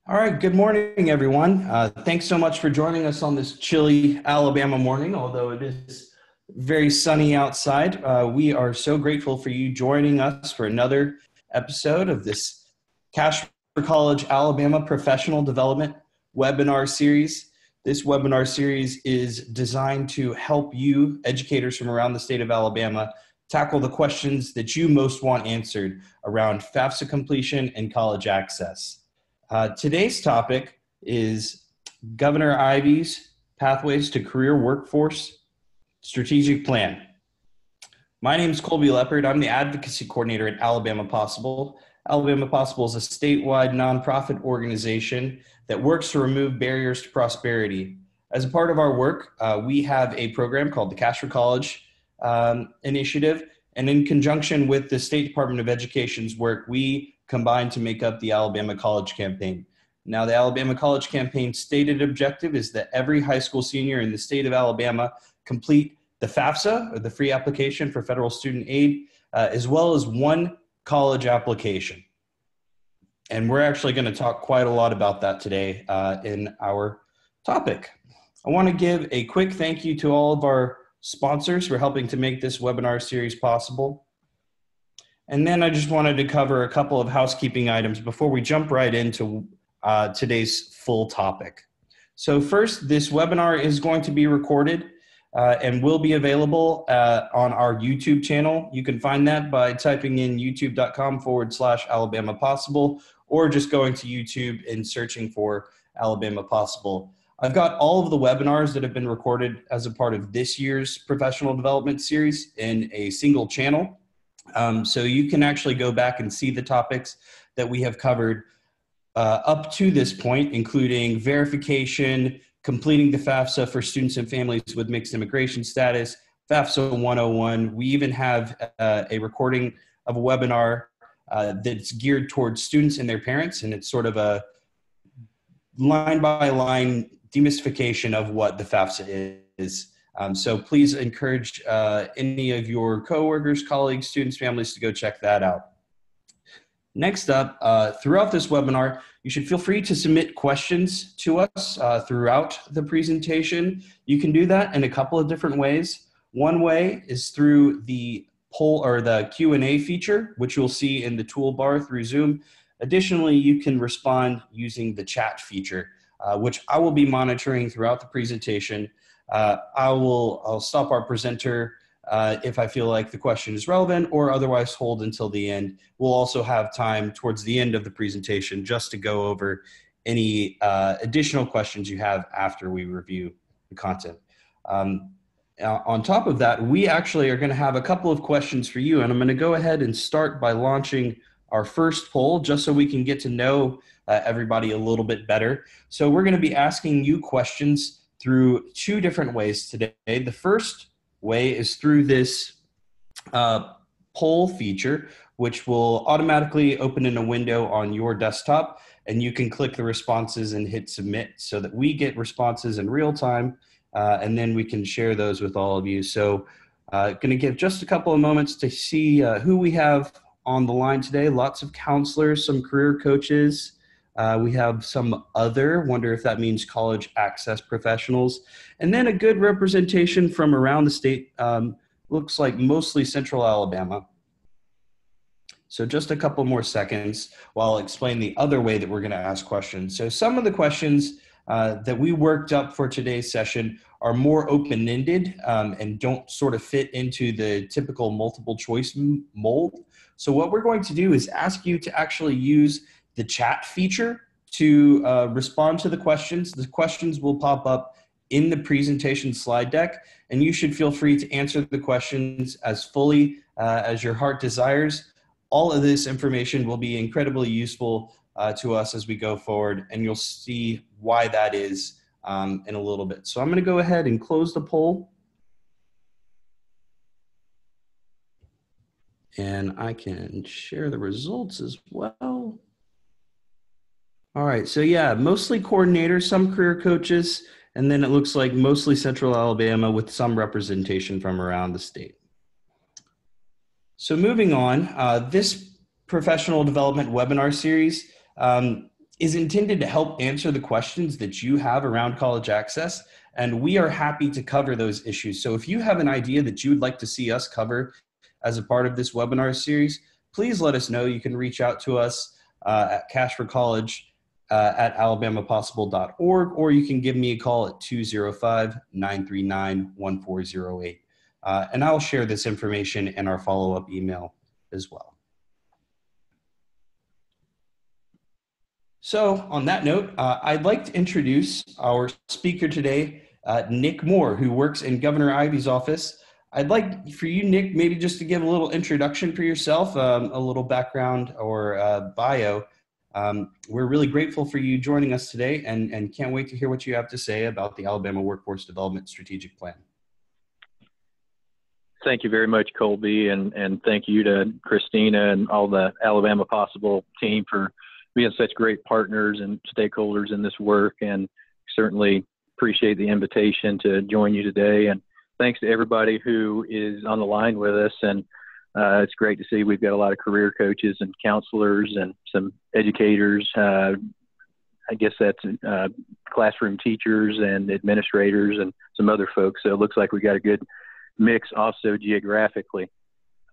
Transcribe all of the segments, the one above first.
All right, good morning, everyone. Thanks so much for joining us on this chilly Alabama morning, although it is very sunny outside. We are so grateful for you joining us for another episode of this Cash for College Alabama Professional Development webinar series. This webinar series is designed to help you, educators from around the state of Alabama, tackle the questions that you most want answered around FAFSA completion and college access. Today's topic is Governor Ivey's Pathways to Career Workforce Strategic Plan. My name is Colby Leopard. I'm the Advocacy Coordinator at Alabama Possible. Alabama Possible is a statewide nonprofit organization that works to remove barriers to prosperity. As a part of our work, we have a program called the Cash for College Initiative, and in conjunction with the State Department of Education's work, we combined to make up the Alabama College Campaign. Now, the Alabama College Campaign stated objective is that every high school senior in the state of Alabama complete the FAFSA, or the free application for federal student aid, as well as one college application. And we're actually going to talk quite a lot about that today in our topic. I want to give a quick thank you to all of our sponsors for helping to make this webinar series possible. And then I just wanted to cover a couple of housekeeping items before we jump right into today's full topic. So first, this webinar is going to be recorded and will be available on our YouTube channel. You can find that by typing in youtube.com/Alabama Possible, or just going to YouTube and searching for Alabama Possible. I've got all of the webinars that have been recorded as a part of this year's professional development series in a single channel. So you can actually go back and see the topics that we have covered up to this point, including verification, completing the FAFSA for students and families with mixed immigration status, FAFSA 101. We even have a recording of a webinar that's geared towards students and their parents, and it's sort of a line-by-line demystification of what the FAFSA is. So please encourage any of your coworkers, colleagues, students, families to go check that out. Next up, throughout this webinar, you should feel free to submit questions to us throughout the presentation. You can do that in a couple of different ways. One way is through the poll or the Q&A feature, which you'll see in the toolbar through Zoom. Additionally, you can respond using the chat feature, which I will be monitoring throughout the presentation. I'll stop our presenter if I feel like the question is relevant, or otherwise hold until the end. We'll also have time towards the end of the presentation just to go over any additional questions you have after we review the content. On top of that, we actually are going to have a couple of questions for you, and I'm going to go ahead and start by launching our first poll just so we can get to know everybody a little bit better. So we're going to be asking you questions through two different ways today. The first way is through this poll feature, which will automatically open in a window on your desktop, and you can click the responses and hit submit so that we get responses in real time, and then we can share those with all of you. So going to give just a couple of moments to see who we have on the line today. Lots of counselors, some career coaches. We have some other, wonder if that means college access professionals, and then a good representation from around the state, looks like mostly Central Alabama. So just a couple more seconds while I'll explain the other way that we're going to ask questions. So some of the questions that we worked up for today's session are more open-ended and don't sort of fit into the typical multiple choice mold. So what we're going to do is ask you to actually use the chat feature to respond to the questions. The questions will pop up in the presentation slide deck, and you should feel free to answer the questions as fully as your heart desires. All of this information will be incredibly useful to us as we go forward, and you'll see why that is in a little bit. So I'm going to go ahead and close the poll. And I can share the results as well. All right, so yeah, mostly coordinators, some career coaches, and then it looks like mostly Central Alabama with some representation from around the state. So moving on, this professional development webinar series is intended to help answer the questions that you have around college access, and we are happy to cover those issues. So if you have an idea that you would like to see us cover as a part of this webinar series, please let us know. You can reach out to us at Cash for College at alabamapossible.org, or you can give me a call at 205-939-1408. And I'll share this information in our follow-up email as well. So on that note, I'd like to introduce our speaker today, Nick Moore, who works in Governor Ivey's office. I'd like for you, Nick, maybe just to give a little introduction for yourself, a little background or bio. We're really grateful for you joining us today and can't wait to hear what you have to say about the Alabama Workforce Development Strategic Plan. Thank you very much, Colby, and thank you to Christina and all the Alabama Possible team for being such great partners and stakeholders in this work, and certainly appreciate the invitation to join you today. And thanks to everybody who is on the line with us. And it's great to see we've got a lot of career coaches and counselors and some educators. I guess that's classroom teachers and administrators and some other folks. So it looks like we got a good mix also geographically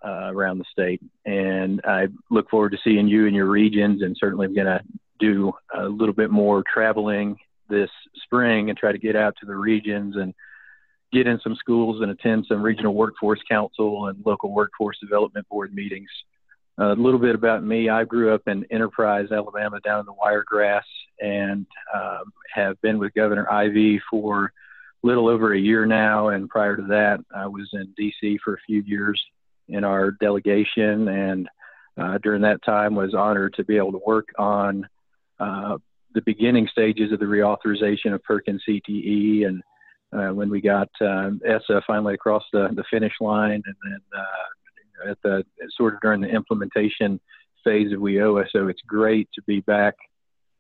around the state. And I look forward to seeing you in your regions, and certainly I'm going to do a little bit more traveling this spring and try to get out to the regions and get in some schools and attend some regional workforce council and local workforce development board meetings. A little bit about me. I grew up in Enterprise, Alabama, down in the Wiregrass, and have been with Governor Ivey for a little over a year now. And prior to that, I was in DC for a few years in our delegation, and during that time was honored to be able to work on the beginning stages of the reauthorization of Perkins CTE, and when we got ESSA finally across the finish line, and then at the sort of during the implementation phase of WIOA. So it's great to be back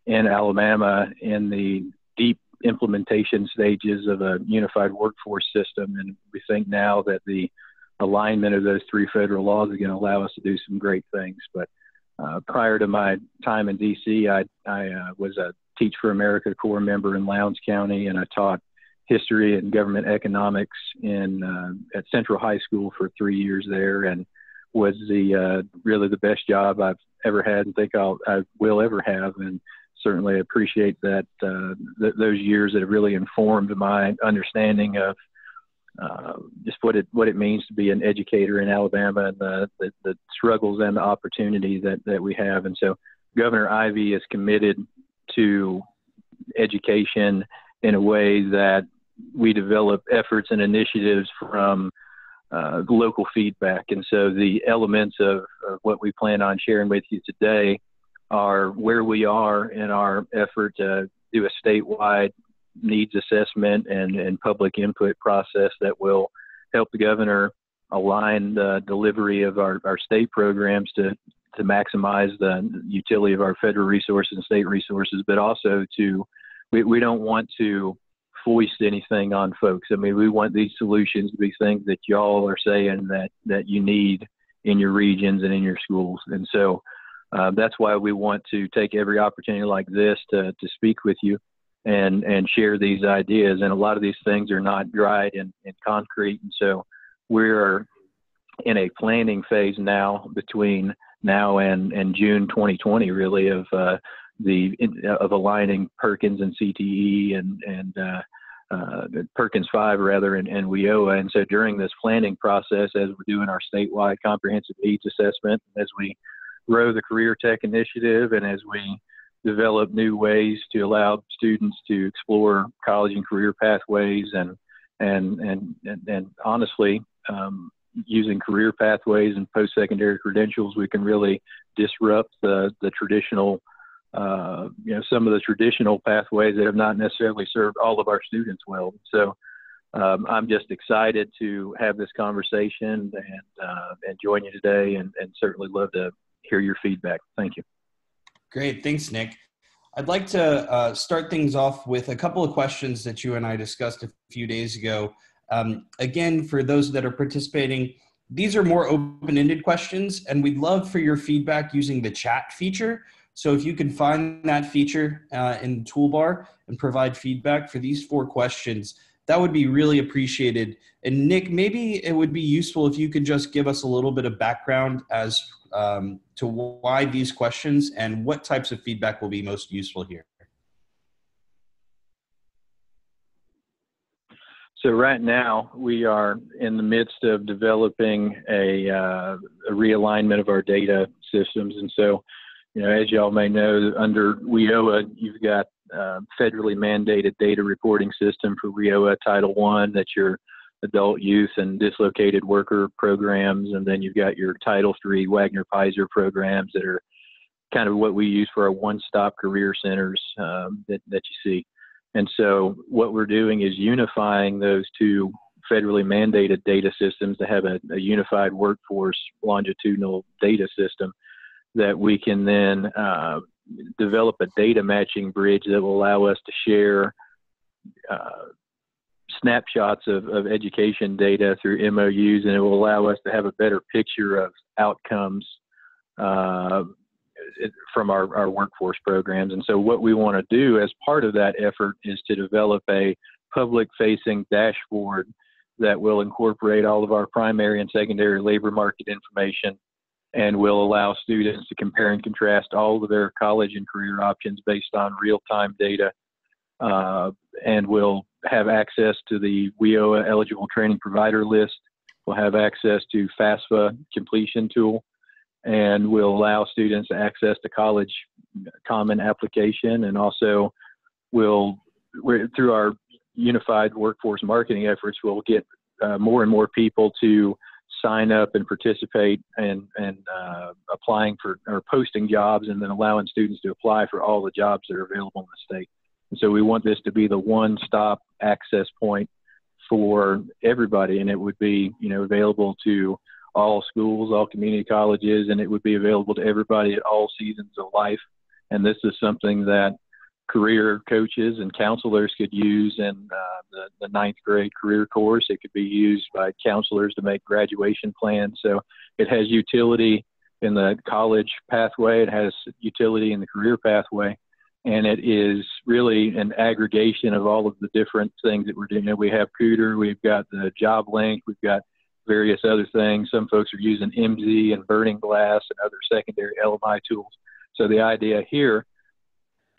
in Alabama in the deep implementation stages of a unified workforce system, and we think now that the alignment of those three federal laws are going to allow us to do some great things. But prior to my time in DC, I was a Teach for America Corps member in Lowndes County, and I taught history and government economics at Central High School for 3 years there, and was really the best job I've ever had and think I will ever have. And certainly appreciate that those years that have really informed my understanding of just what it means to be an educator in Alabama, and the struggles and the opportunity that we have. And so Governor Ivey is committed to education in a way that we develop efforts and initiatives from local feedback. And so the elements of what we plan on sharing with you today are where we are in our effort to do a statewide needs assessment and public input process that will help the governor align the delivery of our state programs to maximize the utility of our federal resources and state resources, but also we don't want to foist anything on folks. I mean, we want these solutions to be things that y'all are saying that you need in your regions and in your schools. And so that's why we want to take every opportunity like this to speak with you and share these ideas. And a lot of these things are not dried in concrete. And so we're in a planning phase now between now and June 2020, really, of aligning Perkins and CTE and Perkins 5 rather, and WIOA. And so during this planning process, as we're doing our statewide comprehensive needs assessment, as we grow the Career Tech Initiative, and as we develop new ways to allow students to explore college and career pathways, and honestly, using career pathways and post-secondary credentials, we can really disrupt the traditional, some of the traditional pathways that have not necessarily served all of our students well. So I'm just excited to have this conversation and join you today, and certainly love to hear your feedback. Thank you. Great. Thanks, Nick. I'd like to start things off with a couple of questions that you and I discussed a few days ago. Again, for those that are participating, these are more open-ended questions, and we'd love for your feedback using the chat feature. So if you can find that feature in the toolbar and provide feedback for these 4 questions, that would be really appreciated. And Nick, maybe it would be useful if you could just give us a little bit of background as to why these questions and what types of feedback will be most useful here. So right now we are in the midst of developing a realignment of our data systems. And so, you know, as y'all may know, under WIOA, you've got federally mandated data reporting system for WIOA Title I. That's your adult, youth, and dislocated worker programs. And then you've got your Title III Wagner-Pizer programs that are kind of what we use for our one-stop career centers that you see. And so what we're doing is unifying those 2 federally mandated data systems to have a unified workforce longitudinal data system that we can then develop a data matching bridge that will allow us to share snapshots of education data through MOUs, and it will allow us to have a better picture of outcomes from our workforce programs. And so what we want to do as part of that effort is to develop a public-facing dashboard that will incorporate all of our primary and secondary labor market information and will allow students to compare and contrast all of their college and career options based on real-time data, and will have access to the WIOA eligible training provider list. We'll have access to FAFSA completion tool, and will allow students access to college common application, and also through our unified workforce marketing efforts, we'll get more and more people to sign up and participate and applying for or posting jobs, and then allowing students to apply for all the jobs that are available in the state. And so we want this to be the one-stop access point for everybody, and it would be, you know, available to all schools, all community colleges, and it would be available to everybody at all seasons of life. And this is something that career coaches and counselors could use in the 9th grade career course. It could be used by counselors to make graduation plans. So it has utility in the college pathway. It has utility in the career pathway. And it is really an aggregation of all of the different things that we're doing. We have Cooter, we've got the Job Link, we've got various other things. Some folks are using MZ and Burning Glass and other secondary LMI tools. So the idea here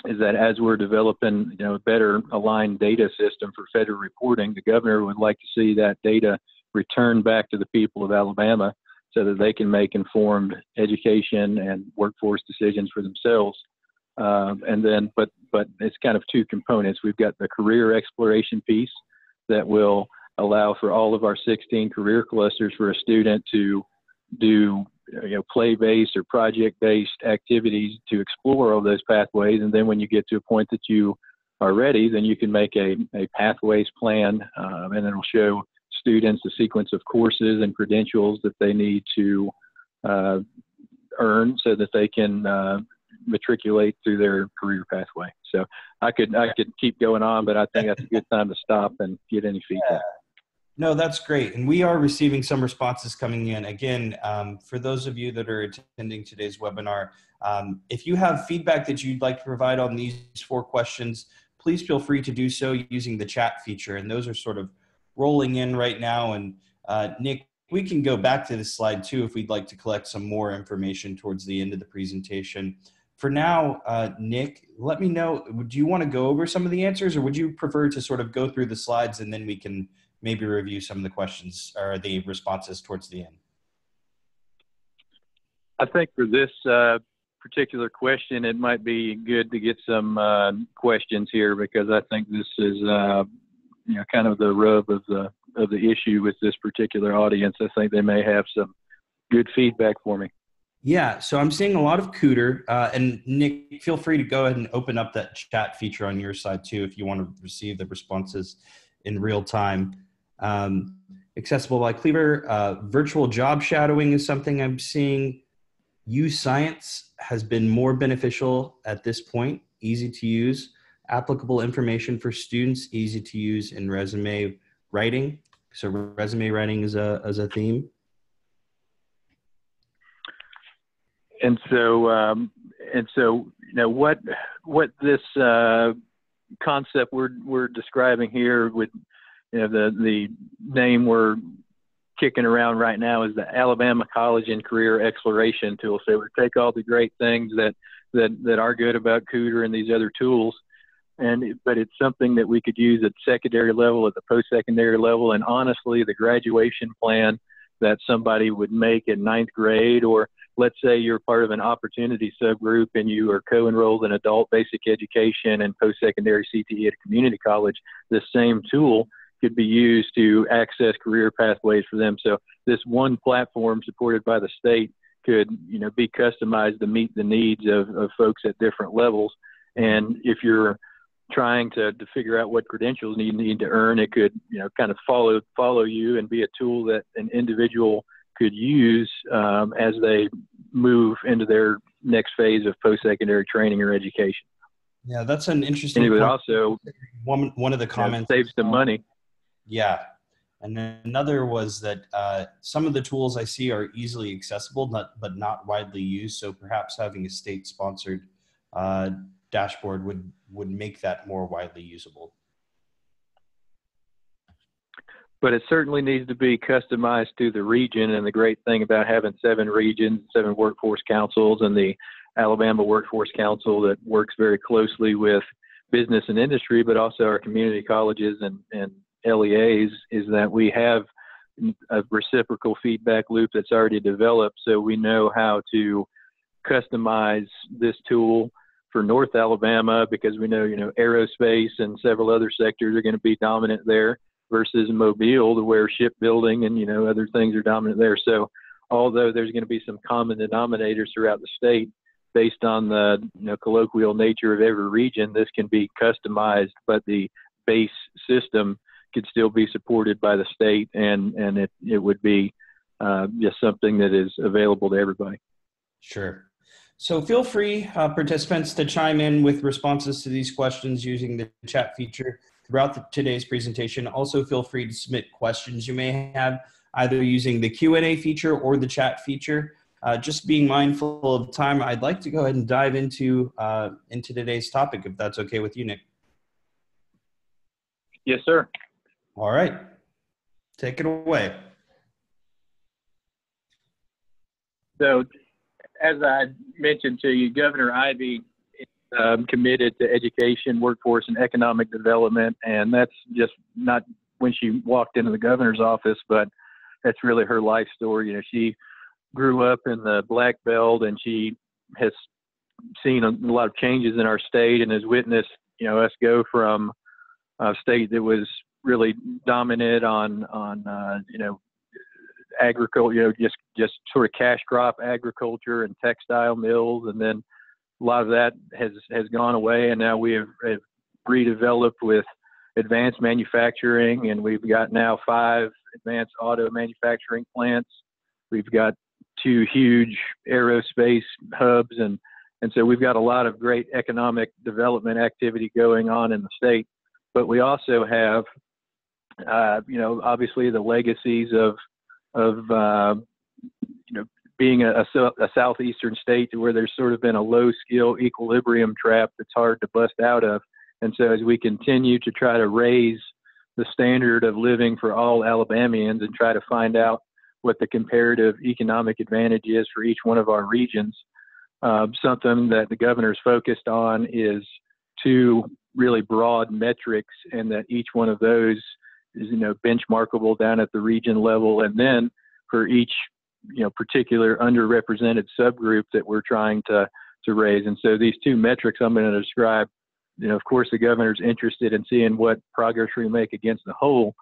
is that as we're developing, you know, a better aligned data system for federal reporting, the governor would like to see that data returned back to the people of Alabama so that they can make informed education and workforce decisions for themselves. And then, but it's kind of 2 components. We've got the career exploration piece that will allow for all of our 16 career clusters for a student to do, you know, play-based or project-based activities to explore all those pathways. And then when you get to a point that you are ready, then you can make a pathways plan, and it'll show students a sequence of courses and credentials that they need to earn so that they can matriculate through their career pathway. So I could keep going on, but I think that's a good time to stop and get any feedback. Yeah. No, that's great. And we are receiving some responses coming in. Again, for those of you that are attending today's webinar, if you have feedback that you'd like to provide on these 4 questions, please feel free to do so using the chat feature. And those are sort of rolling in right now. And Nick, we can go back to this slide too if we'd like to collect some more information towards the end of the presentation. For now, Nick, let me know, do you want to go over some of the answers, or would you prefer to sort of go through the slides and then we can maybe review some of the questions or the responses towards the end? I think for this particular question, it might be good to get some questions here, because I think this is you know, kind of the rub of the issue with this particular audience. I think they may have some good feedback for me. Yeah, so I'm seeing a lot of Cooter, and Nick, feel free to go ahead and open up that chat feature on your side too if you want to receive the responses in real time. Accessible by Cleaver, virtual job shadowing is something I'm seeing. Use Science has been more beneficial at this point, easy to use. Applicable information for students, easy to use in resume writing. So resume writing is a theme. And so and so, what this concept we're describing here with, the name we're kicking around right now is the Alabama College and Career Exploration Tool. So we take all the great things that are good about Cooter and these other tools, but it's something that we could use at secondary level, at the post-secondary level, and honestly, the graduation plan that somebody would make in ninth grade, or let's say you're part of an opportunity subgroup and you are co-enrolled in adult basic education and post-secondary CTE at a community college, the same tool could be used to access career pathways for them. So this one platform supported by the state could, be customized to meet the needs of folks at different levels. And if you're trying to figure out what credentials you need to earn, it could, kind of follow you and be a tool that an individual could use as they move into their next phase of post-secondary training or education. Yeah, that's an interesting point. And it would also, one of the comments saves some money. Yeah. And then another was that some of the tools I see are easily accessible, but not widely used. So perhaps having a state-sponsored dashboard would make that more widely usable. But it certainly needs to be customized to the region. And the great thing about having 7 regions, 7 workforce councils, and the Alabama Workforce Council that works very closely with business and industry, but also our community colleges and LEAs, is that we have a reciprocal feedback loop that's already developed. So we know how to customize this tool for North Alabama, because we know, aerospace and several other sectors are going to be dominant there, versus Mobile, where shipbuilding and, other things are dominant there. So although there's going to be some common denominators throughout the state based on the, colloquial nature of every region, this can be customized, but the base system could still be supported by the state, and it would be just something that is available to everybody. Sure. So feel free, participants, to chime in with responses to these questions using the chat feature throughout today's presentation. Also feel free to submit questions you may have, either using the Q&A feature or the chat feature. Just being mindful of time, I'd like to go ahead and dive into today's topic, if that's okay with you, Nick. Yes, sir. All right, take it away. So, as I mentioned to you, Governor Ivey is committed to education, workforce, and economic development, and that's just not when she walked into the governor's office, but that's really her life story. She grew up in the Black Belt, and she has seen a lot of changes in our state and has witnessed, us go from a state that was really dominant on agriculture, just sort of cash crop agriculture and textile mills, and then a lot of that has gone away, and now we have redeveloped with advanced manufacturing, and we've got now 5 advanced auto manufacturing plants. We've got 2 huge aerospace hubs, and so we've got a lot of great economic development activity going on in the state. But we also have, obviously the legacies of being a southeastern state where there's sort of been a low skill equilibrium trap that's hard to bust out of. And so as we continue to try to raise the standard of living for all Alabamians and try to find out what the comparative economic advantage is for each one of our regions, something that the governor's focused on is 2 really broad metrics, and that each one of those is, benchmarkable down at the region level. And then for each, particular underrepresented subgroup that we're trying to raise. And so these 2 metrics I'm going to describe, of course, the governor's interested in seeing what progress we make against the whole,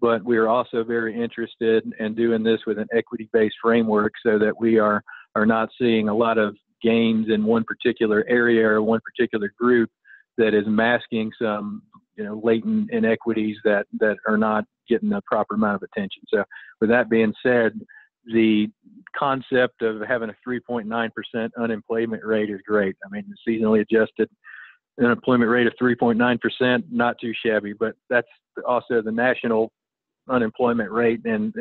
but we are also very interested in doing this with an equity-based framework so that we are not seeing a lot of gains in one particular area or one particular group that is masking some, latent inequities that are not getting the proper amount of attention. So with that being said, the concept of having a 3.9% unemployment rate is great. I mean, the seasonally adjusted unemployment rate of 3.9%, not too shabby, but that's also the national unemployment rate, and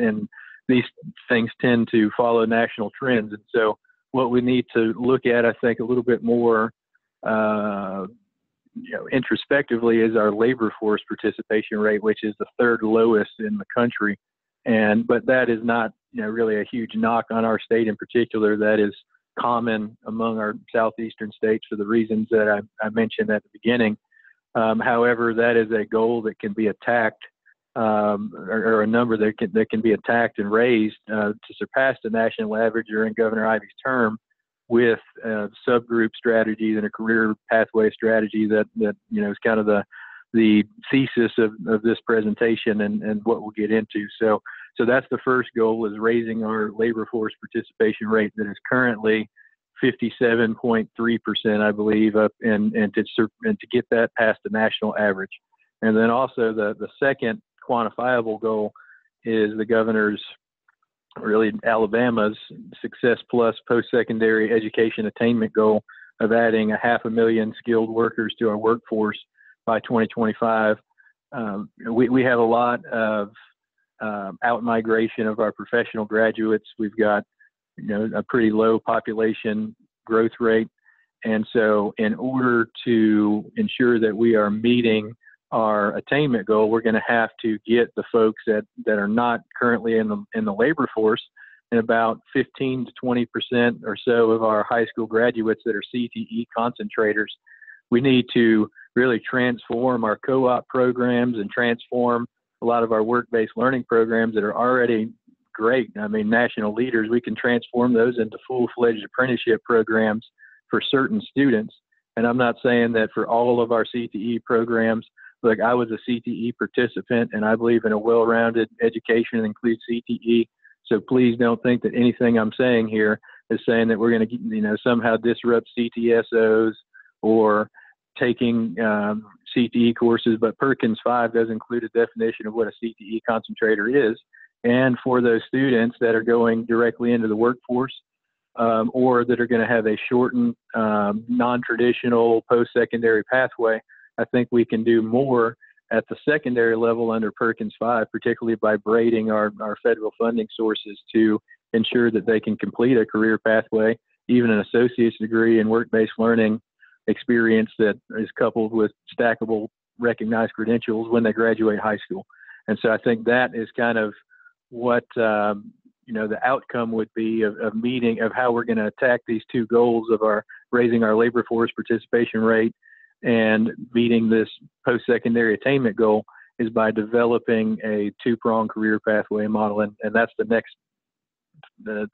these things tend to follow national trends. And so what we need to look at, I think, a little bit more introspectively is our labor force participation rate, which is the third lowest in the country. But that is not, really a huge knock on our state in particular. That is common among our southeastern states for the reasons that I mentioned at the beginning. However, that is a goal that can be attacked, or a number that can be attacked and raised to surpass the national average during Governor Ivey's term, with subgroup strategies and a career pathway strategy that is kind of the thesis of this presentation and what we'll get into. So that's the first goal, is raising our labor force participation rate that is currently 57.3%, I believe, up and to get that past the national average. And then also the second quantifiable goal is the governor's, really Alabama's, Success Plus post-secondary education attainment goal of adding 500,000 skilled workers to our workforce by 2025. We have a lot of out-migration of our professional graduates. We've got a pretty low population growth rate. And so in order to ensure that we are meeting our attainment goal, we're going to have to get the folks that are not currently in the labor force, and about 15 to 20% or so of our high school graduates that are CTE concentrators. We need to really transform our co-op programs and transform a lot of our work-based learning programs that are already great. I mean, national leaders, we can transform those into full-fledged apprenticeship programs for certain students. And I'm not saying that for all of our CTE programs. Look, I was a CTE participant, and I believe in a well-rounded education that includes CTE. So please don't think that anything I'm saying here is saying that we're going to, somehow disrupt CTSOs or taking CTE courses. But Perkins 5 does include a definition of what a CTE concentrator is. And for those students that are going directly into the workforce, or that are going to have a shortened, non-traditional post-secondary pathway, I think we can do more at the secondary level under Perkins 5, particularly by braiding our federal funding sources to ensure that they can complete a career pathway, even an associate's degree in work-based learning experience that is coupled with stackable recognized credentials when they graduate high school. And so I think that is kind of what the outcome would be of how we're going to attack these two goals of raising our labor force participation rate and meeting this post-secondary attainment goal, is by developing a two-pronged career pathway model. And that's the next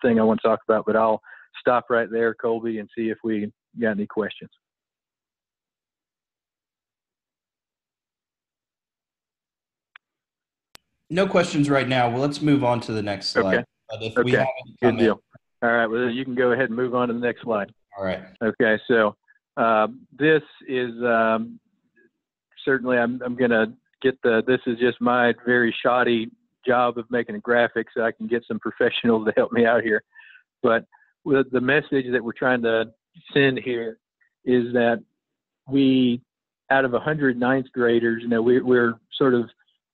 thing I want to talk about, but I'll stop right there, Colby, and see if we got any questions. No questions right now. Well, let's move on to the next slide. Okay. But if we have any Good deal. All right. Well, you can go ahead and move on to the next slide. All right. Okay. So this is certainly, I'm going to get this is just my very shoddy job of making a graphic, so I can get some professionals to help me out here. But with the message that we're trying to send here is that we, out of 100 ninth graders, we're sort of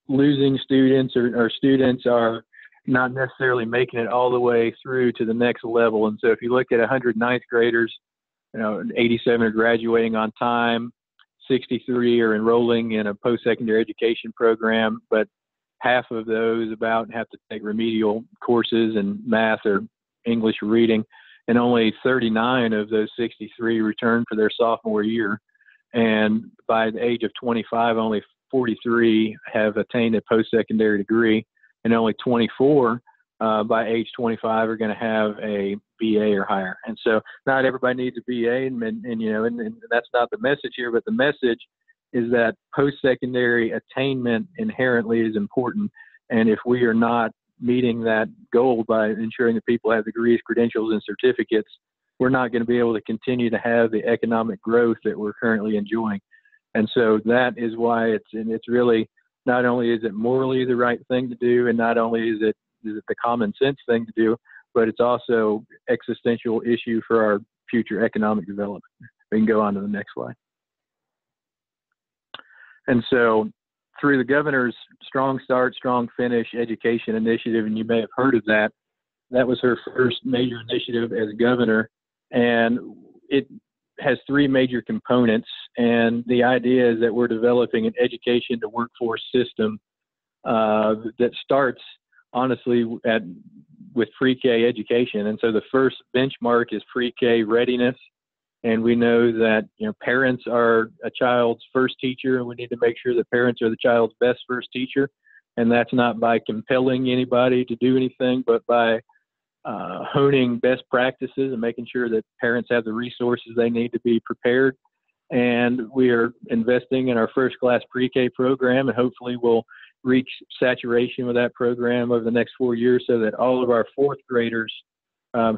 losing students, or students are not necessarily making it all the way through to the next level. And so if you look at 100 ninth graders, 87 are graduating on time, 63 are enrolling in a post-secondary education program, but half of those about have to take remedial courses in math or English or reading, and only 39 of those 63 return for their sophomore year. And by the age of 25, only 43 have attained a post-secondary degree, and only 24 by age 25 are going to have a BA or higher. And so not everybody needs a BA, and that's not the message here, but the message is that post-secondary attainment inherently is important. And if we are not meeting that goal by ensuring that people have degrees, credentials, and certificates, we're not going to be able to continue to have the economic growth that we're currently enjoying. And so that is why it's really, not only is it morally the right thing to do, and not only is it the common sense thing to do, but it's also existential issue for our future economic development. We can go on to the next slide. And so through the governor's Strong Start, Strong Finish education initiative, and you may have heard of that, that was her first major initiative as governor, And it has three major components. And the idea is that we're developing an education to workforce system that starts, honestly, with pre-K education. And so the first benchmark is pre-K readiness. And we know that, parents are a child's first teacher, and we need to make sure that parents are the child's best first teacher. And that's not by compelling anybody to do anything, but by honing best practices and making sure that parents have the resources they need to be prepared. And we are investing in our first class pre-K program, and hopefully we'll reach saturation with that program over the next 4 years so that all of our fourth graders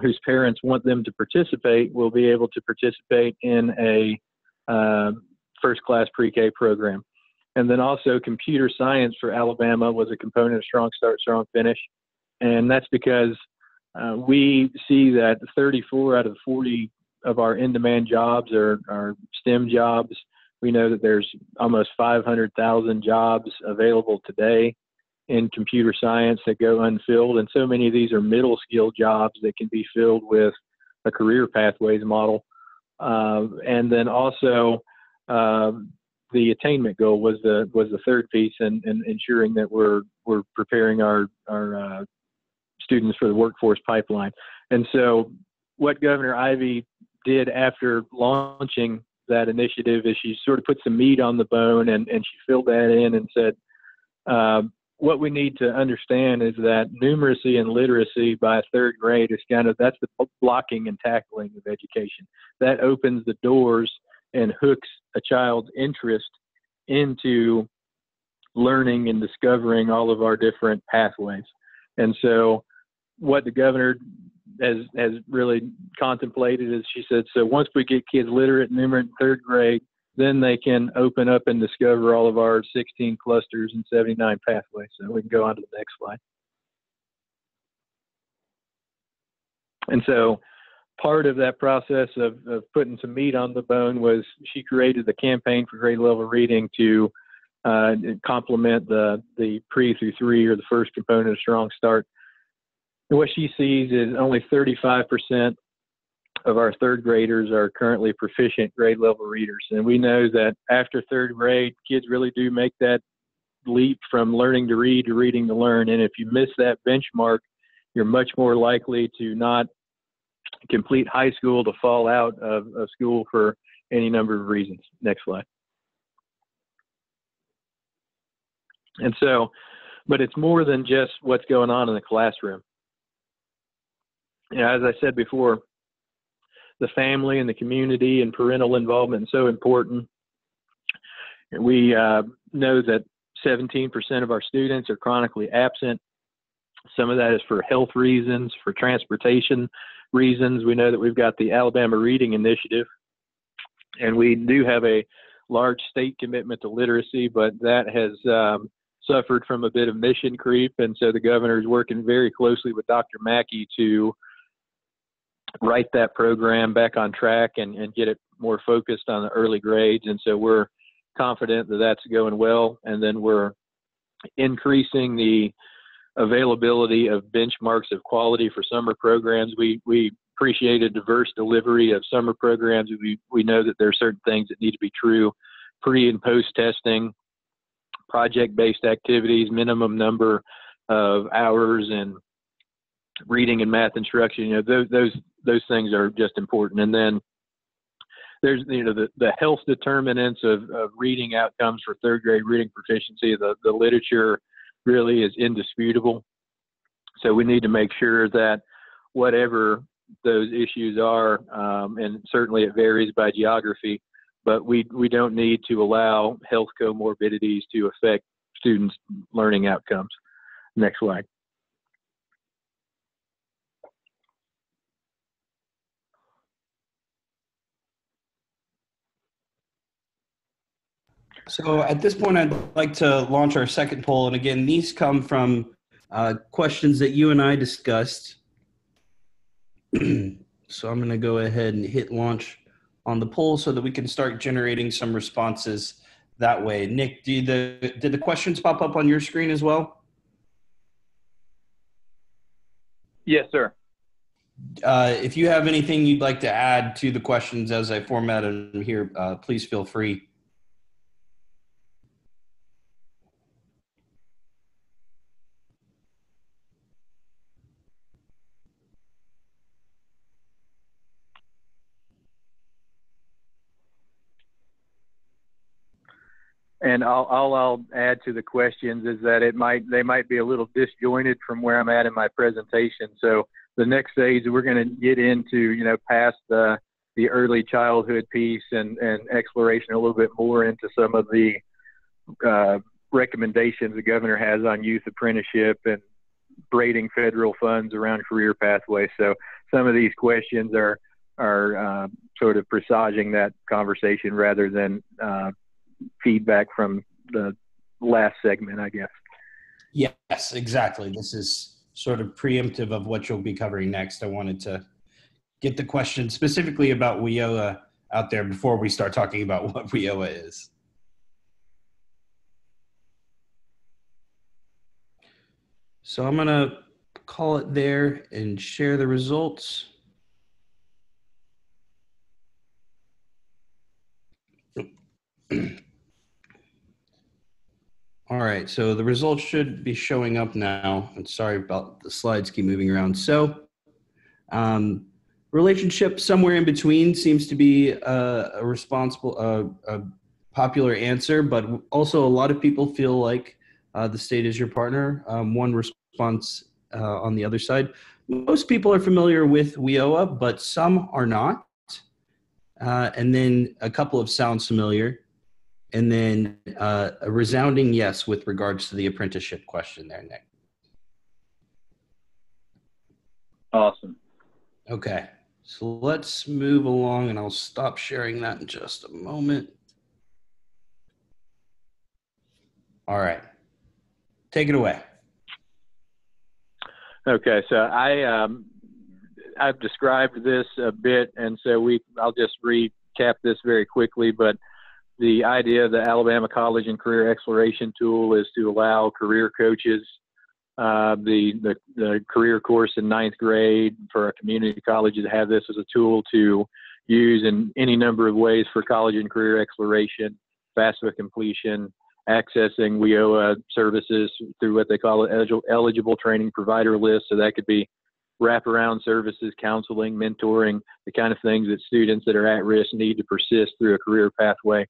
whose parents want them to participate will be able to participate in a first class pre-K program. And then also computer science for Alabama was a component of Strong Start, Strong Finish. And that's because we see that 34 out of 40 of our in-demand jobs are STEM jobs. We know that there's almost 500,000 jobs available today in computer science that go unfilled. And so many of these are middle skill jobs that can be filled with a career pathways model. And then also the attainment goal was the third piece, and ensuring that we're preparing our students for the workforce pipeline. And so what Governor Ivey did after launching that initiative is she sort of put some meat on the bone, and she filled that in and said, what we need to understand is that numeracy and literacy by third grade is that's the blocking and tackling of education. That opens the doors and hooks a child's interest into learning and discovering all of our different pathways. And so what the governor has really contemplated is, she said, so once we get kids literate and numerate in third grade, then they can open up and discover all of our 16 clusters and 79 pathways. So we can go on to the next slide. And so part of that process of putting some meat on the bone was she created the campaign for grade level reading to complement the pre through 3, or the first component of Strong Start. And what she sees is only 35% of our third graders are currently proficient grade level readers. And we know that after third grade, kids really do make that leap from learning to read to reading to learn. And if you miss that benchmark, you're much more likely to not complete high school, to fall out of school for any number of reasons. Next slide. And so, but it's more than just what's going on in the classroom. As I said before, the family and the community and parental involvement is so important. We know that 17% of our students are chronically absent. Some of that is for health reasons, for transportation reasons. We know that we've got the Alabama Reading Initiative, and we do have a large state commitment to literacy, but that has suffered from a bit of mission creep. And so the governor is working very closely with Dr. Mackey to write that program back on track and get it more focused on the early grades. And so we're confident that that's going well. And then we're increasing the availability of benchmarks of quality for summer programs. We appreciate a diverse delivery of summer programs. We know that there are certain things that need to be true: pre and post testing, project-based activities, minimum number of hours, and reading and math instruction. Those things are just important. And then there's the health determinants of reading outcomes for third grade reading proficiency. The literature really is indisputable. So we need to make sure that whatever those issues are, and certainly it varies by geography, but we don't need to allow health comorbidities to affect students' learning outcomes. Next slide. So at this point, I'd like to launch our second poll. And again, these come from questions that you and I discussed. So I'm going to go ahead and hit launch on the poll so that we can start generating some responses that way. Nick, did the questions pop up on your screen as well? Yes, sir. If you have anything you'd like to add to the questions as I formatted them here, please feel free. And I'll add to the questions is that they might be a little disjointed from where I'm at in my presentation. So the next stage we're going to get into, past the early childhood piece and exploration a little bit more into some of the recommendations the governor has on youth apprenticeship and braiding federal funds around career pathways. So some of these questions are sort of presaging that conversation rather than feedback from the last segment, I guess. Yes, exactly. This is sort of preemptive of what you'll be covering next. I wanted to get the question specifically about WIOA out there before we start talking about what WIOA is. So I'm going to call it there and share the results. All right, so the results should be showing up now. I'm sorry about the slides keep moving around. So relationship somewhere in between seems to be a popular answer, but also a lot of people feel like the state is your partner. One response on the other side. Most people are familiar with WIOA, but some are not. And then a couple of sounds familiar. And then a resounding yes with regards to the apprenticeship question there, Nick. Awesome. Okay, so let's move along, and I'll stop sharing that in just a moment. All right, take it away. Okay, so I've described this a bit, and so I'll just recap this very quickly, but the idea of the Alabama College and Career Exploration Tool is to allow career coaches the career course in 9th grade for our community colleges to have this as a tool to use in any number of ways for college and career exploration, FAFSA completion, accessing WIOA services through what they call an eligible training provider list. So that could be wraparound services, counseling, mentoring, the kind of things that students that are at risk need to persist through a career pathway,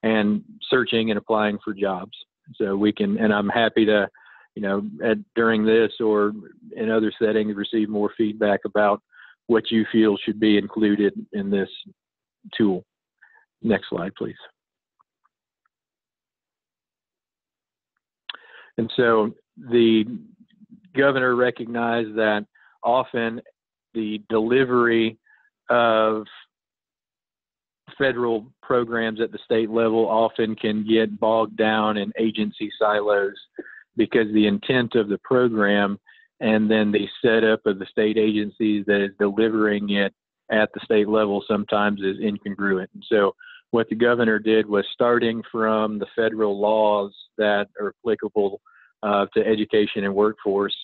and searching and applying for jobs. So we can, and I'm happy to, during this or in other settings, receive more feedback about what you feel should be included in this tool. Next slide, please. And so the governor recognized that often the delivery of federal programs at the state level often can get bogged down in agency silos because the intent of the program and then the setup of the state agencies that is delivering it at the state level sometimes is incongruent. And so what the governor did was, starting from the federal laws that are applicable to education and workforce,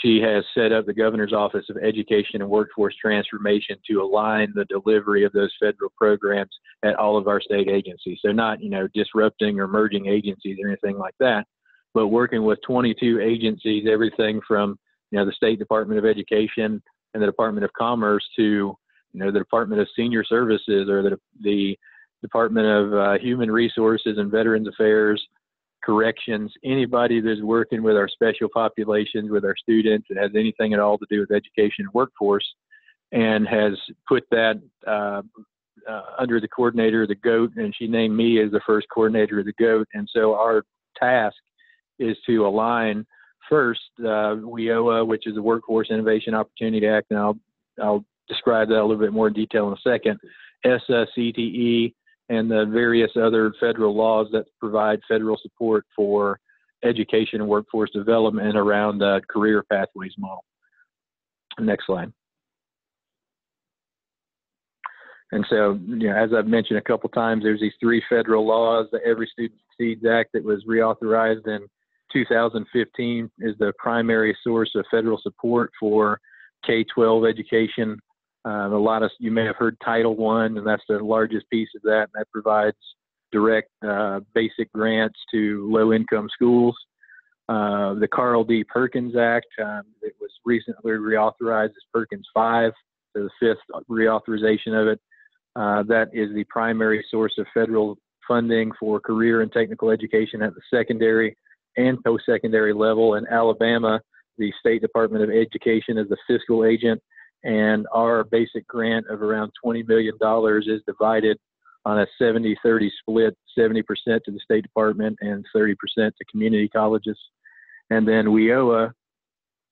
she has set up the Governor's Office of Education and Workforce Transformation to align the delivery of those federal programs at all of our state agencies. So not, disrupting or merging agencies or anything like that, but working with 22 agencies, everything from, the State Department of Education and the Department of Commerce to, the Department of Senior Services or the Department of Human Resources and Veterans Affairs, Corrections, anybody that's working with our special populations, with our students, that has anything at all to do with education and workforce, and has put that under the coordinator of the GOAT, and she named me as the first coordinator of the GOAT. And so our task is to align first WIOA, which is the Workforce Innovation Opportunity Act, and I'll describe that a little bit more in detail in a second, ESSA, CTE, and the various other federal laws that provide federal support for education and workforce development around the career pathways model. Next slide. And so, as I've mentioned a couple times, there's these 3 federal laws. The Every Student Succeeds Act that was reauthorized in 2015 is the primary source of federal support for K-12 education. You may have heard Title I, and that's the largest piece of that. And that provides direct basic grants to low-income schools. The Carl D. Perkins Act, it was recently reauthorized as Perkins 5, so the fifth reauthorization of it. That is the primary source of federal funding for career and technical education at the secondary and post-secondary level. In Alabama, the State Department of Education is the fiscal agent, and our basic grant of around $20 million is divided on a 70-30 split, 70% to the State Department and 30% to community colleges. And then WIOA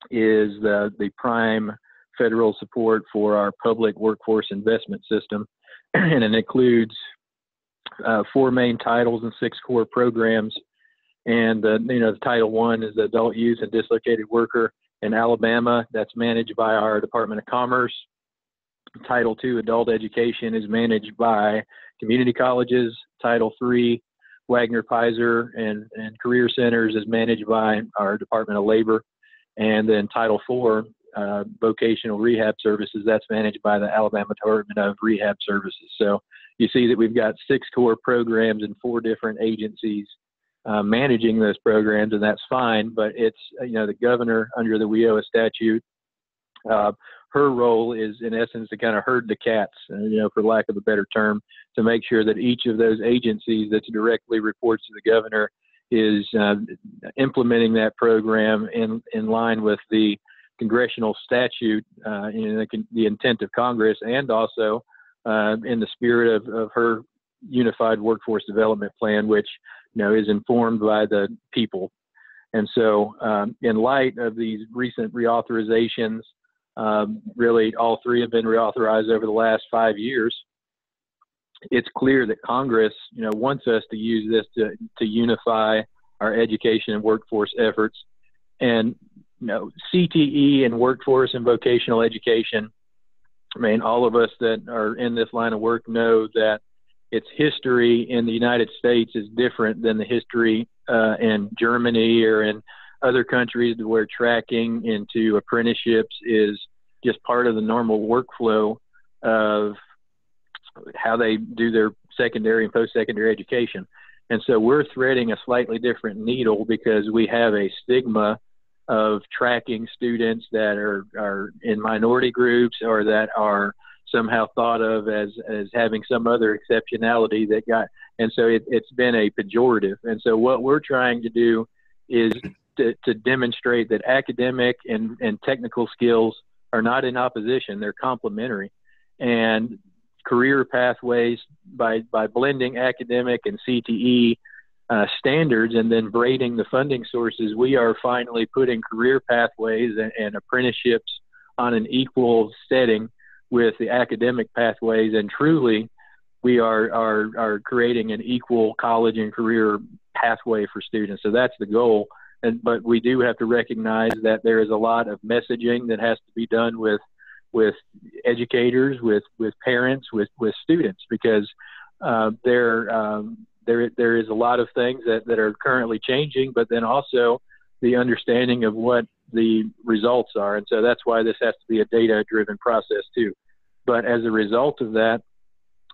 is the prime federal support for our public workforce investment system, and it includes 4 main titles and 6 core programs. And the Title I is the Adult Youth and Dislocated Worker in Alabama. That's managed by our Department of Commerce. Title II, Adult Education, is managed by community colleges. Title III, Wagner Pizer and Career Centers, is managed by our Department of Labor. And then Title IV, Vocational Rehab Services, that's managed by the Alabama Department of Rehab Services. So you see that we've got 6 core programs and 4 different agencies managing those programs, and that's fine. But it's, the governor under the WIOA statute, her role is in essence to kind of herd the cats, for lack of a better term, to make sure that each of those agencies that directly reports to the governor is implementing that program in line with the congressional statute, the intent of Congress, and also in the spirit of her unified workforce development plan, which is informed by the people. And so in light of these recent reauthorizations, really all 3 have been reauthorized over the last 5 years, it's clear that Congress wants us to use this to unify our education and workforce efforts. And CTE and workforce and vocational education, all of us that are in this line of work know that its history in the United States is different than the history in Germany or in other countries where tracking into apprenticeships is just part of the normal workflow of how they do their secondary and post-secondary education. And so we're threading a slightly different needle because we have a stigma of tracking students that are in minority groups or that are somehow thought of as having some other exceptionality and so it's been a pejorative. And so what we're trying to do is to demonstrate that academic and technical skills are not in opposition, they're complementary. And career pathways, by blending academic and CTE standards and then braiding the funding sources, we are finally putting career pathways and apprenticeships on an equal setting with the academic pathways, and truly we are creating an equal college and career pathway for students. So that's the goal. But we do have to recognize that there is a lot of messaging that has to be done with educators, with parents, with students, because there is a lot of things that are currently changing, but then also the understanding of what the results are. And so that's why this has to be a data-driven process too. But as a result of that,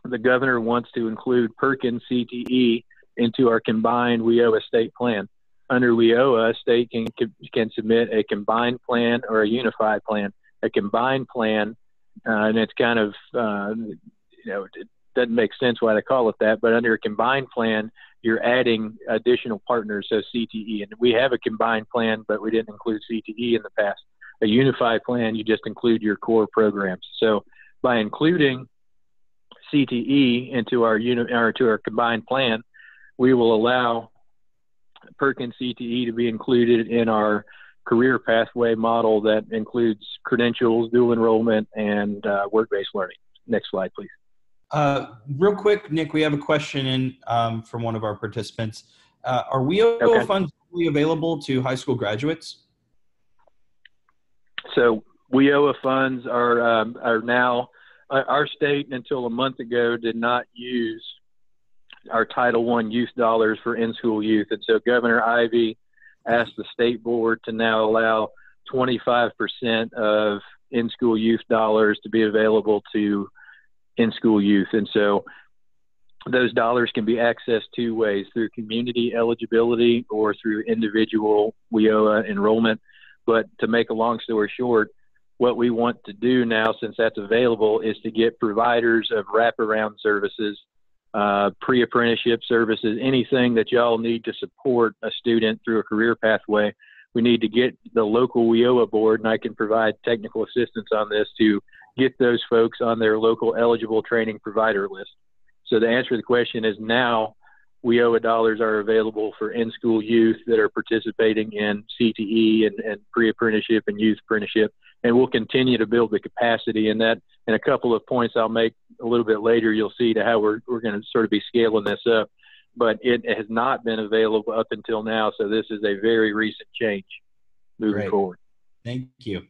the governor wants to include Perkins CTE into our combined WIOA state plan. Under WIOA, a state can submit a combined plan or a unified plan. A combined plan, and it's kind of, it doesn't make sense why they call it that, but under a combined plan, you're adding additional partners, so CTE. And we have a combined plan, but we didn't include CTE in the past. A unified plan, you just include your core programs. So by including CTE into our combined plan, we will allow Perkins CTE to be included in our career pathway model that includes credentials, dual enrollment, and work-based learning. Next slide, please. Real quick, Nick, we have a question in from one of our participants. Are WIOA funds only available to high school graduates? So WIOA funds are now, our state until a month ago did not use our Title I youth dollars for in-school youth. And so Governor Ivey asked the state board to now allow 25% of in-school youth dollars to be available to in-school youth. And so those dollars can be accessed two ways, through community eligibility or through individual WIOA enrollment. But to make a long story short, what we want to do now, since that's available, is to get providers of wraparound services, pre-apprenticeship services, anything that y'all need to support a student through a career pathway. We need to get the local WIOA board, and I can provide technical assistance on this, to get those folks on their local eligible training provider list. So the answer to the question is, now WIOA dollars are available for in-school youth that are participating in CTE and pre-apprenticeship and youth apprenticeship. And we'll continue to build the capacity in that. And a couple of points I'll make a little bit later, you'll see to how we're going to sort of be scaling this up. But it has not been available up until now. So this is a very recent change moving forward. Thank you.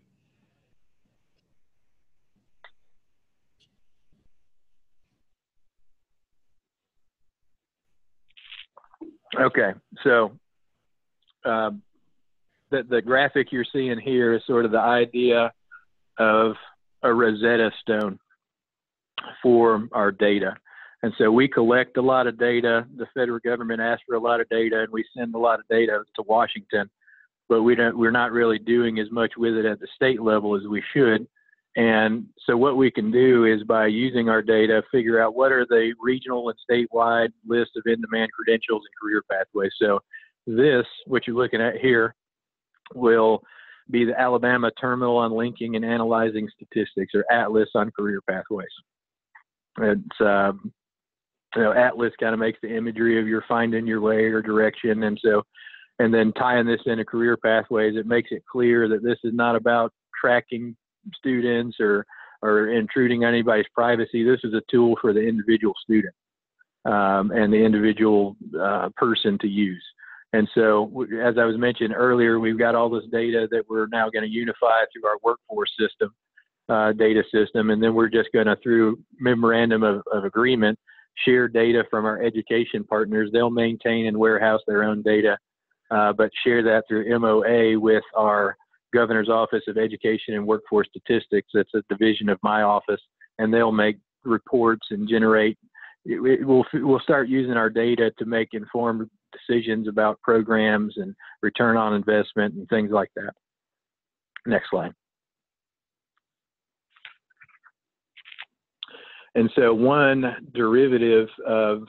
Okay, so the graphic you're seeing here is sort of the idea of a Rosetta Stone for our data. And so we collect a lot of data. The federal government asks for a lot of data, and we send a lot of data to Washington, but we're not really doing as much with it at the state level as we should. And so what we can do is, by using our data, figure out what are the regional and statewide list of in-demand credentials and career pathways. So this, what you're looking at here, will be the Alabama Terminal on Linking and Analyzing Statistics, or ATLAS on career pathways. It's, ATLAS kind of makes the imagery of you're finding your way or direction. And so, and then tying this into career pathways, it makes it clear that this is not about tracking students or intruding on anybody's privacy. This is a tool for the individual student and the individual person to use. And so, as I was mentioning earlier, we've got all this data that we're now going to unify through our workforce system, data system, and then we're just going to, through memorandum of agreement, share data from our education partners. They'll maintain and warehouse their own data, but share that through MOA with our Governor's Office of Education and Workforce Statistics. That's a division of my office, and they'll make reports and generate. We'll start using our data to make informed decisions about programs and return on investment and things like that. Next slide. And so one derivative of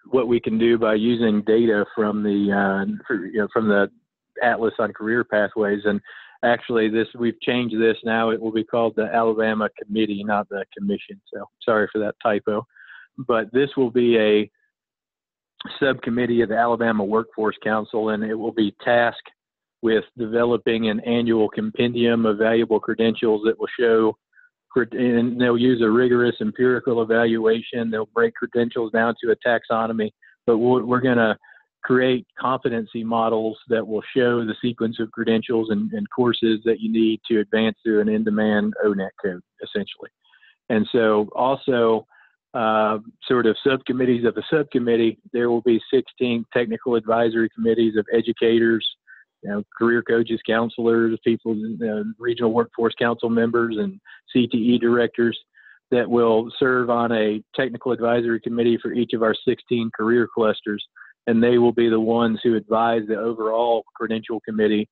what we can do by using data from the ATLAS on career pathways, and actually we've changed this now. It will be called the Alabama Committee, not the Commission. So sorry for that typo. But this will be a subcommittee of the Alabama Workforce Council, and it will be tasked with developing an annual compendium of valuable credentials that will show, and they'll use a rigorous empirical evaluation. They'll break credentials down to a taxonomy, but we're going to create competency models that will show the sequence of credentials and courses that you need to advance through an in-demand ONET code, essentially. And so also sort of subcommittees of the subcommittee, there will be 16 technical advisory committees of educators, career coaches, counselors, people, regional workforce council members, and CTE directors that will serve on a technical advisory committee for each of our 16 career clusters. And they will be the ones who advise the overall credential committee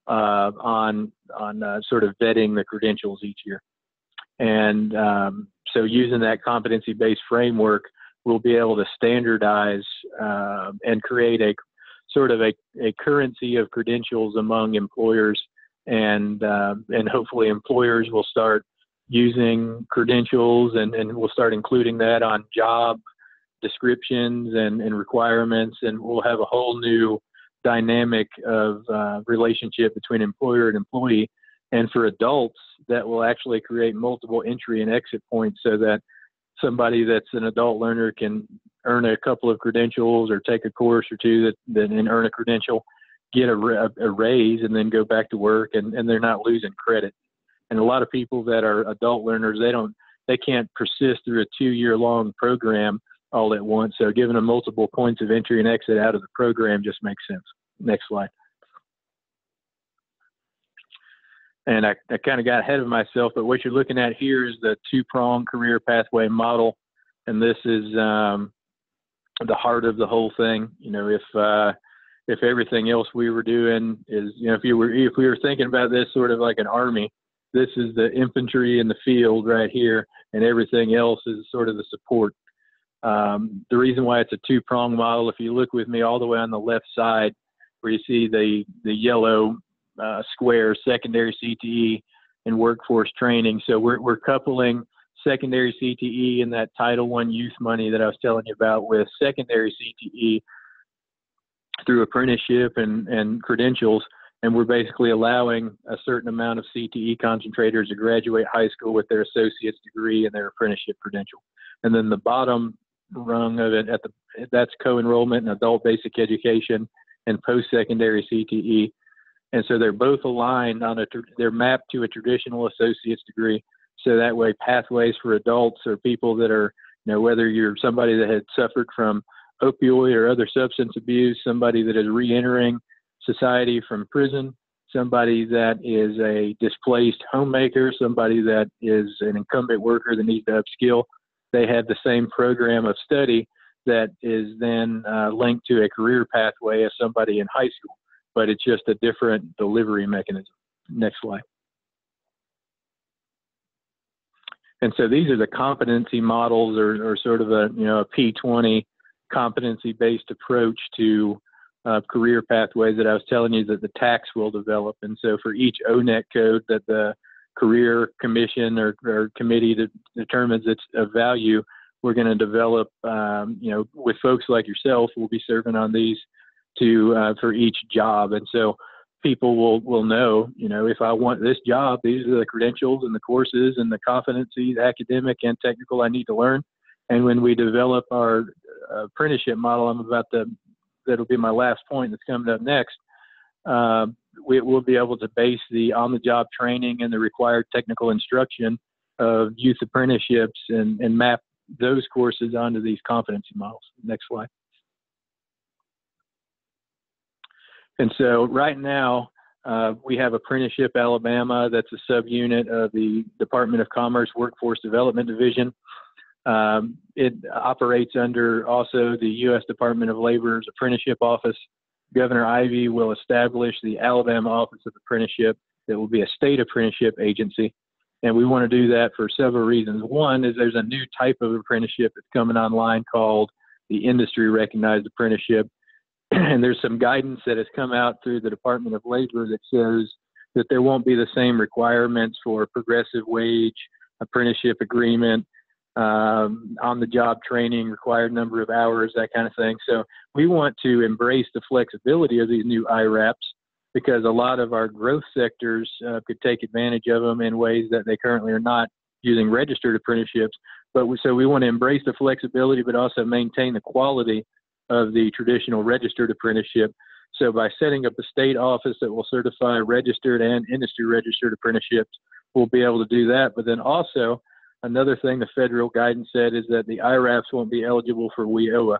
on sort of vetting the credentials each year. And so using that competency-based framework, we'll be able to standardize and create a sort of a currency of credentials among employers, and hopefully employers will start using credentials, and we'll start including that on job descriptions and requirements, and we'll have a whole new dynamic of relationship between employer and employee. And for adults, that will actually create multiple entry and exit points, so that somebody that's an adult learner can earn a couple of credentials or take a course or two and earn a credential, get a raise, and then go back to work, and they're not losing credit. And a lot of people that are adult learners, they can't persist through a 2-year-long program all at once. So giving them multiple points of entry and exit out of the program just makes sense. Next slide. And I kind of got ahead of myself, but what you're looking at here is the two-prong career pathway model. And this is the heart of the whole thing. You know, if everything else we were doing is, you know, if we were thinking about this sort of like an army, this is the infantry in the field right here, and everything else is sort of the support. The reason why it's a two-prong model, if you look with me all the way on the left side, where you see the yellow square, secondary CTE and workforce training. So we're coupling secondary CTE and that Title I youth money that I was telling you about with secondary CTE through apprenticeship and credentials. And we're basically allowing a certain amount of CTE concentrators to graduate high school with their associate's degree and their apprenticeship credential. And then the bottom rung of it, that's co-enrollment in adult basic education and post-secondary CTE. And so they're both aligned they're mapped to a traditional associate's degree. So that way pathways for adults or people that are, you know, whether you're somebody that had suffered from opioid or other substance abuse, somebody that is re-entering society from prison, somebody that is a displaced homemaker, somebody that is an incumbent worker that needs to upskill, they have the same program of study that is then linked to a career pathway as somebody in high school, but it's just a different delivery mechanism. Next slide. And so these are the competency models, or sort of a P20 competency-based approach to career pathways that I was telling you that the TACs will develop. And so for each ONET code that the career commission or committee determines its of value, we're going to develop, with folks like yourself, we'll be serving on these for each job. And so people will know, if I want this job, these are the credentials and the courses and the competencies, academic and technical, I need to learn. And when we develop our apprenticeship model, that'll be my last point that's coming up next. We'll be able to base the on-the-job training and the required technical instruction of youth apprenticeships and map those courses onto these competency models. Next slide. And so right now, we have Apprenticeship Alabama. That's a subunit of the Department of Commerce Workforce Development Division. It operates under also the U.S. Department of Labor's Apprenticeship Office. Governor Ivey will establish the Alabama Office of Apprenticeship that will be a state apprenticeship agency. And we want to do that for several reasons. One is there's a new type of apprenticeship that's coming online called the industry recognized apprenticeship. And there's some guidance that has come out through the Department of Labor that says that there won't be the same requirements for progressive wage, apprenticeship agreement, on-the-job training, required number of hours, that kind of thing. So we want to embrace the flexibility of these new AIRRAPs because a lot of our growth sectors could take advantage of them in ways that they currently are not using registered apprenticeships. So we want to embrace the flexibility, but also maintain the quality of the traditional registered apprenticeship. So by setting up a state office that will certify registered and industry registered apprenticeships, we'll be able to do that. But then also, another thing the federal guidance said is that the AIRRAPs won't be eligible for WIOA.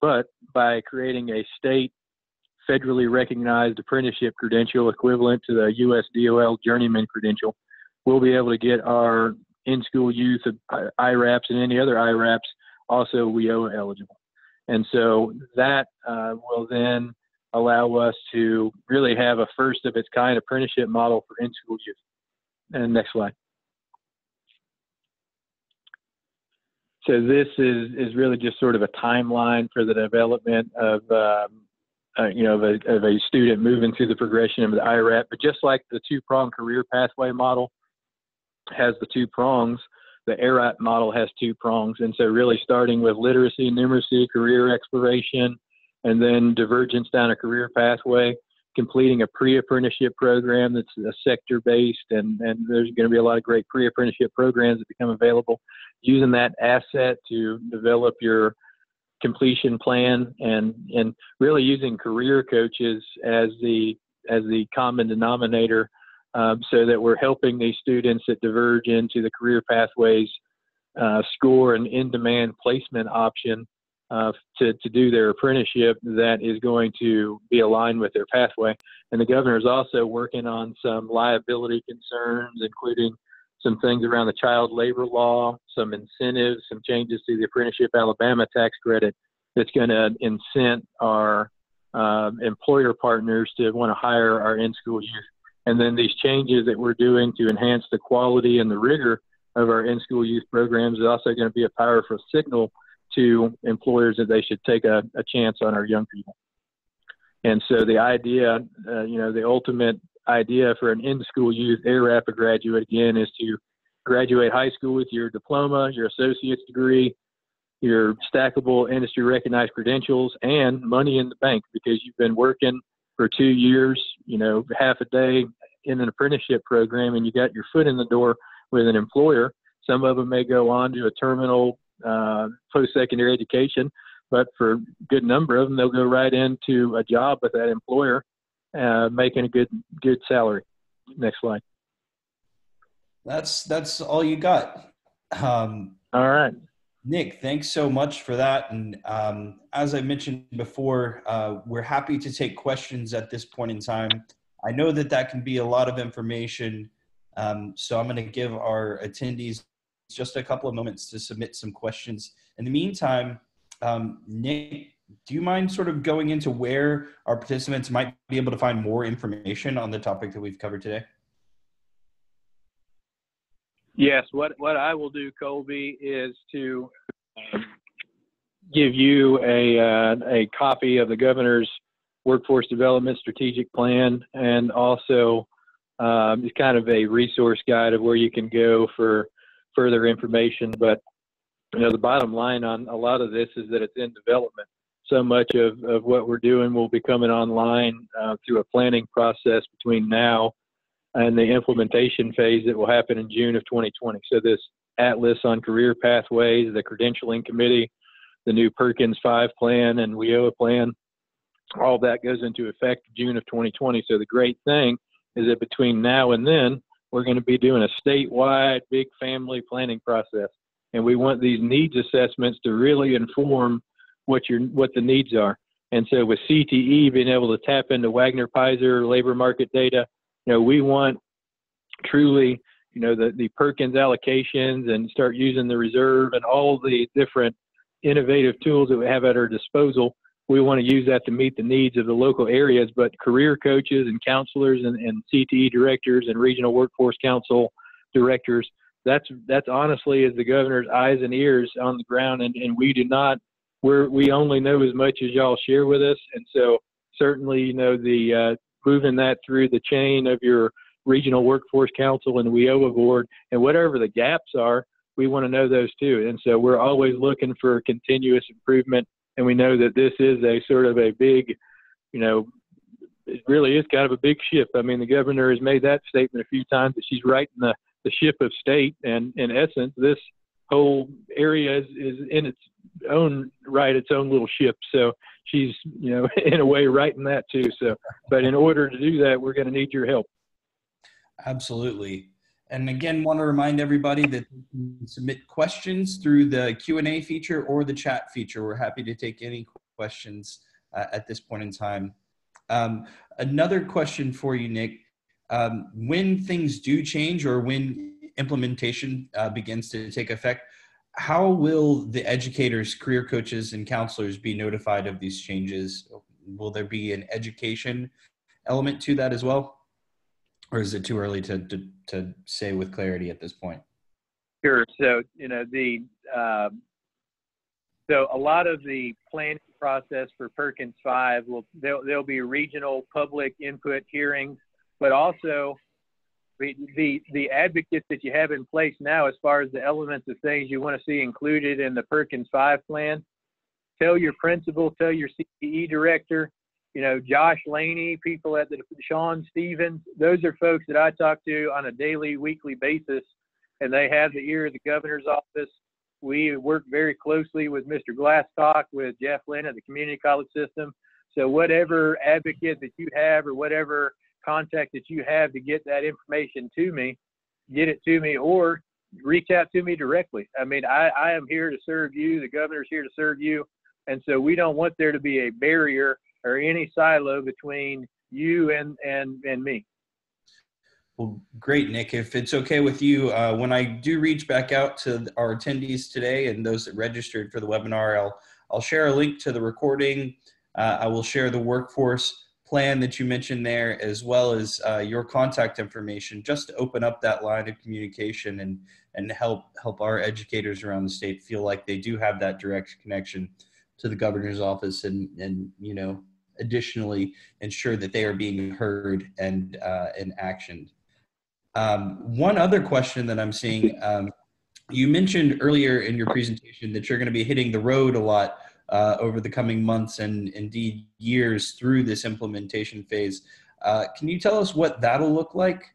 But by creating a state federally recognized apprenticeship credential equivalent to the US DOL journeyman credential, we'll be able to get our in-school youth AIRRAPs and any other AIRRAPs also WIOA eligible. And so that will then allow us to really have a first of its kind apprenticeship model for in-school youth. And next slide. So this is really just sort of a timeline for the development of a student moving through the progression of the AIRRAP. But just like the two-prong career pathway model has the two prongs, the AIRRAP model has two prongs. And so really starting with literacy, numeracy, career exploration, and then divergence down a career pathway, completing a pre-apprenticeship program that's sector-based, and there's going to be a lot of great pre-apprenticeship programs that become available. Using that asset to develop your completion plan, and really using career coaches as the common denominator, so that we're helping these students that diverge into the career pathways score an in-demand placement option to do their apprenticeship that is going to be aligned with their pathway. And the governor is also working on some liability concerns, including some things around the child labor law, some incentives, some changes to the Apprenticeship Alabama tax credit that's going to incent our employer partners to want to hire our in-school youth. And then these changes that we're doing to enhance the quality and the rigor of our in-school youth programs is also going to be a powerful signal to employers that they should take a chance on our young people. And so the idea, the ultimate idea for an in-school youth AIRRAP graduate, again, is to graduate high school with your diploma, your associate's degree, your stackable industry recognized credentials, and money in the bank because you've been working for 2 years, half a day in an apprenticeship program, and you got your foot in the door with an employer. Some of them may go on to a terminal post-secondary education, but for a good number of them, they'll go right into a job with that employer, making a good salary. Next slide. That's all you got. All right. Nick, thanks so much for that. And as I mentioned before, we're happy to take questions at this point in time. I know that can be a lot of information, so I'm going to give our attendees just a couple of moments to submit some questions. In the meantime, Nick, do you mind sort of going into where our participants might be able to find more information on the topic that we've covered today? Yes, what I will do, Colby, is to give you a copy of the governor's workforce development strategic plan, and also it's kind of a resource guide of where you can go for further information. But the bottom line on a lot of this is that it's in development. So much of what we're doing will be coming online through a planning process between now and the implementation phase that will happen in June of 2020. So this Atlas on Career Pathways, the Credentialing Committee, the new Perkins 5 plan and WIOA plan, all that goes into effect June of 2020. So the great thing is that between now and then, we're going to be doing a statewide big family planning process. And we want these needs assessments to really inform what the needs are. And so with CTE being able to tap into Wagner-Pizer labor market data, we want truly, the Perkins allocations and start using the reserve and all the different innovative tools that we have at our disposal. We want to use that to meet the needs of the local areas, but career coaches and counselors and CTE directors and regional workforce council directors, that's honestly is the governor's eyes and ears on the ground. And we only know as much as y'all share with us. And so certainly, the moving that through the chain of your regional workforce council and WIOA board, and whatever the gaps are, we want to know those too. And so we're always looking for continuous improvement. And we know that this is a sort of a big, it really is kind of a big ship. I mean, the governor has made that statement a few times that she's righting the ship of state. And in essence, this whole area is in its own right, its own little ship. So she's, in a way righting that too. So, but in order to do that, we're going to need your help. Absolutely. And again, want to remind everybody that you can submit questions through the Q&A feature or the chat feature. We're happy to take any questions at this point in time. Another question for you, Nick. When things do change or when implementation begins to take effect, how will the educators, career coaches, and counselors be notified of these changes? Will there be an education element to that as well? Or is it too early to say with clarity at this point? Sure. So, so a lot of the planning process for Perkins 5 there'll be regional public input hearings, but also the advocates that you have in place now, as far as the elements of things you want to see included in the Perkins 5 plan. Tell your principal, tell your CTE director, Josh Laney, people at Sean Stevens, those are folks that I talk to on a daily, weekly basis, and they have the ear of the governor's office. We work very closely with Mr. Glasscock, with Jeff Lynn at the community college system. So whatever advocate that you have or whatever contact that you have to get that information to me, get it to me, or reach out to me directly. I mean, I am here to serve you. The governor's here to serve you. And so we don't want there to be a barrier or any silo between you and me. Well, great, Nick. If it's okay with you, when I do reach back out to our attendees today and those that registered for the webinar, I'll share a link to the recording. I will share the workforce plan that you mentioned there, as well as your contact information, just to open up that line of communication and help our educators around the state feel like they do have that direct connection to the governor's office, and you know, additionally ensure that they are being heard and actioned. One other question that I'm seeing, you mentioned earlier in your presentation that you're going to be hitting the road a lot over the coming months and indeed years through this implementation phase. Can you tell us what that'll look like?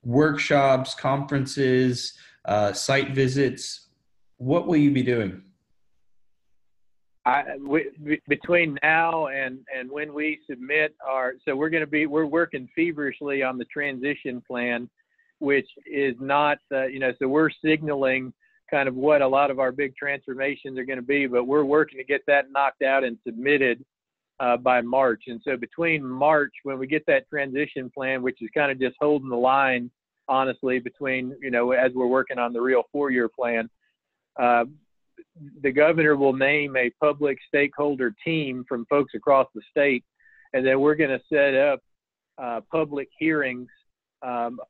Workshops, conferences, site visits, what will you be doing? Between now and when we submit so we're working feverishly on the transition plan, which is not, so we're signaling kind of what a lot of our big transformations are going to be, but we're working to get that knocked out and submitted by March. And so between March, when we get that transition plan, which is kind of just holding the line, honestly, between, as we're working on the real 4-year plan, the governor will name a public stakeholder team from folks across the state, and then we're going to set up public hearings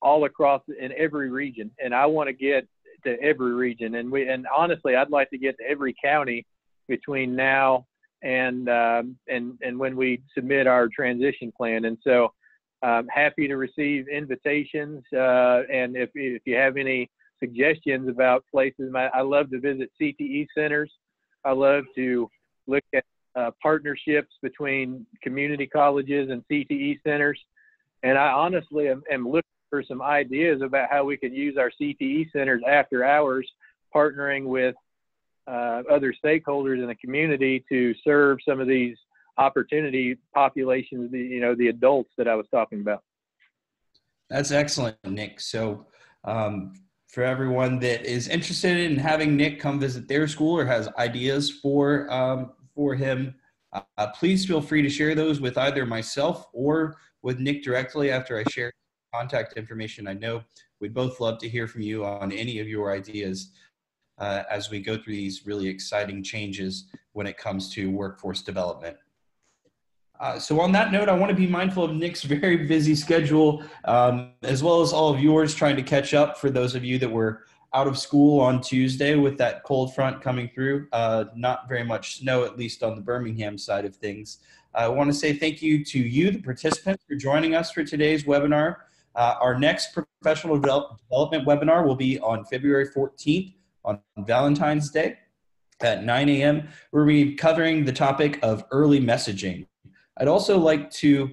all across in every region. And I want to get to every region, and honestly, I'd like to get to every county between now and when we submit our transition plan. And so I'm happy to receive invitations, and if you have any suggestions about places. I love to visit CTE centers. I love to look at partnerships between community colleges and CTE centers. And I honestly am looking for some ideas about how we could use our CTE centers after hours, partnering with other stakeholders in the community to serve some of these opportunity populations, the adults that I was talking about. That's excellent, Nick. So, for everyone that is interested in having Nick come visit their school or has ideas for him, please feel free to share those with either myself or with Nick directly after I share contact information. I know we'd both love to hear from you on any of your ideas as we go through these really exciting changes when it comes to workforce development. So on that note, I want to be mindful of Nick's very busy schedule, as well as all of yours trying to catch up for those of you that were out of school on Tuesday with that cold front coming through. Not very much snow, at least on the Birmingham side of things. I want to say thank you to you, the participants, for joining us for today's webinar. Our next professional development webinar will be on February 14th on Valentine's Day at 9 a.m. We're going to be covering the topic of early messaging. I'd also like to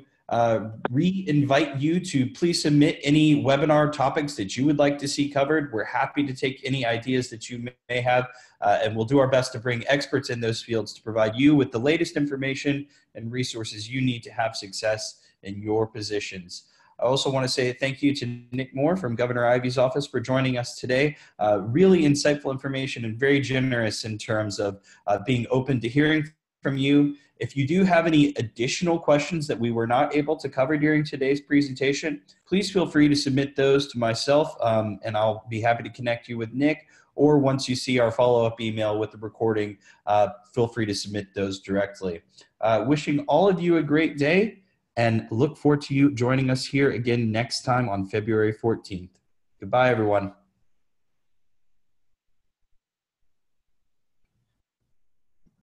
re-invite you to please submit any webinar topics that you would like to see covered. We're happy to take any ideas that you may have, and we'll do our best to bring experts in those fields to provide you with the latest information and resources you need to have success in your positions. I also want to say thank you to Nick Moore from Governor Ivey's office for joining us today. Really insightful information and very generous in terms of being open to hearing from you. If you do have any additional questions that we were not able to cover during today's presentation, please feel free to submit those to myself, and I'll be happy to connect you with Nick. Or once you see our follow-up email with the recording, feel free to submit those directly. Wishing all of you a great day, and look forward to you joining us here again next time on February 14th. Goodbye, everyone.